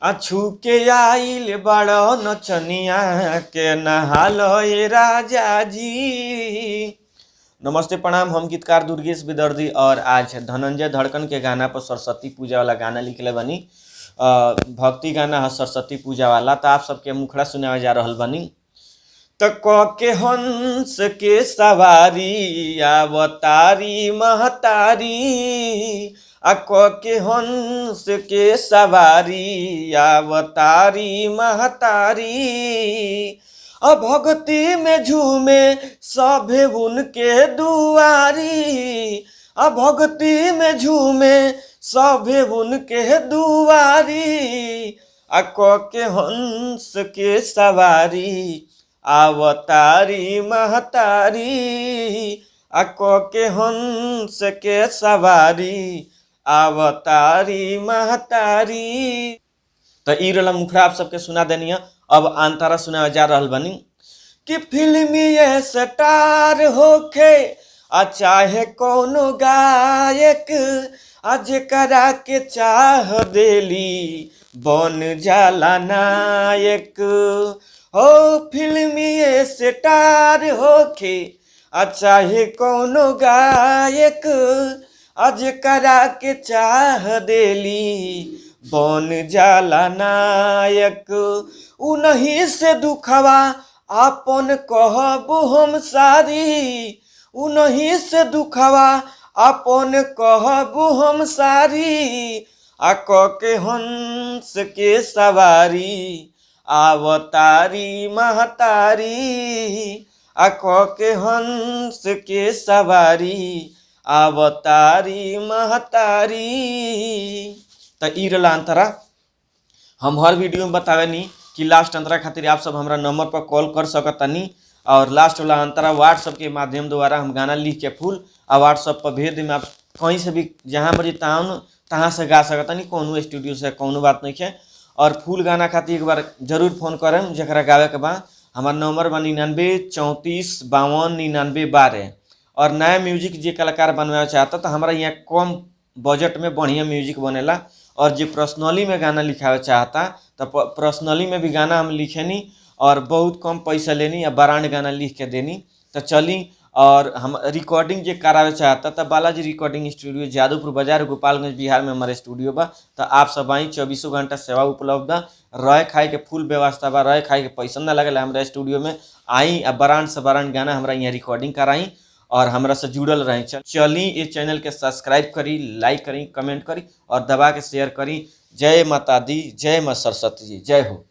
अछू के आइल बड़ो नचनिया के नहालो ये राजा जी। नमस्ते प्रणाम, हम गीतकार दुर्गेश विदर्दी और आज धनंजय धड़कन के गाना पर सरस्वती पूजा वाला गाना लिखले बनी। भक्ति गाना है सरस्वती पूजा वाला, तो आप सबके मुखड़ा सुनावे जा रहल बनी। त क के हंस के सवारी अवतारी महतारी, आ क के हंस के सवारी अवतारी महतारी, भक्ति में झूमे सभे उनके दुआरी, भक्ति में झूमे सभे उनके दुआरी, क के हंस के सवारी अवतारी महतारी, क के हंस के सवारी अवतारी महतारी। तो ई रला मुखड़ा आप सबके सुना देनी है। अब अंतरा सुना जा रहल बनी कि फिल्मी ये स्टार होखे चाहे कोनो गायक, आज करा के चाह देली बन जाला नायक। हो फिल्मी ये स्टार होखे चाहे कोनो गायक, आज करा के चाह देली बन जाला नायक। उन्हीं से दुखवा आपन कहब हम सारी, उन्हीं से दुखवा आपन कहब हम सारी, क के हंस के सवारी अवतारी महतारी, क के हंस के सवारी अवतारी महतारी। तो ई रला अंतरा। हम हर वीडियो में बतावेनी कि लास्ट अंतरा खातिर आप सब हमरा नंबर पर कॉल कर सकतनी, और लास्ट वाला अंतरा व्हाट्सएप के माध्यम द्वारा हम गाना लिख के फुल और व्हाट्सएप पर भेज दें। आप कहीं से भी जहाँ मर्जी तहाँ से गा सकतनी, कोनो स्टूडियो से कोनो बात नहीं है। और फुल गाना खातिर एक बार जरूर फोन करम जरा गावे के बा। हमार नंबर बा 99 34 52 99 12। और नया म्यूजिक जे कलाकार बनवाए चाहता तो हमारा यहाँ कम बजट में बढ़िया म्यूजिक बनेला। और जो पर्सनली में गाना लिखावे चाहता तो पर्सनली में भी गाना हम लिखेनी और बहुत कम पैसा लेनी या ब्रांड गाना लिख के देनी। तो चली, और हम रिकॉर्डिंग जो करावे चाहता तो बालाजी रिकॉर्डिंग स्टूडियो जादूपुर बाजार गोपालगंज बिहार में हमारे स्टूडियो बा। तो आप सब आई, 24 घंटा सेवा उपलब्ध बा, रहे खाए के फुल व्यवस्था बा, रहे खाए के पैसा ना लगेला। हमारे स्टूडियो में आई आ ब्रांड से ब्रांड गाना हमारा यहाँ रिकॉर्डिंग कराई और हमरा से जुड़ल रही। चली ये चैनल के सब्सक्राइब करी, लाइक करी, कमेंट करी और दबा के शेयर करी। जय माता दी, जय माँ सरस्वती जी, जय हो।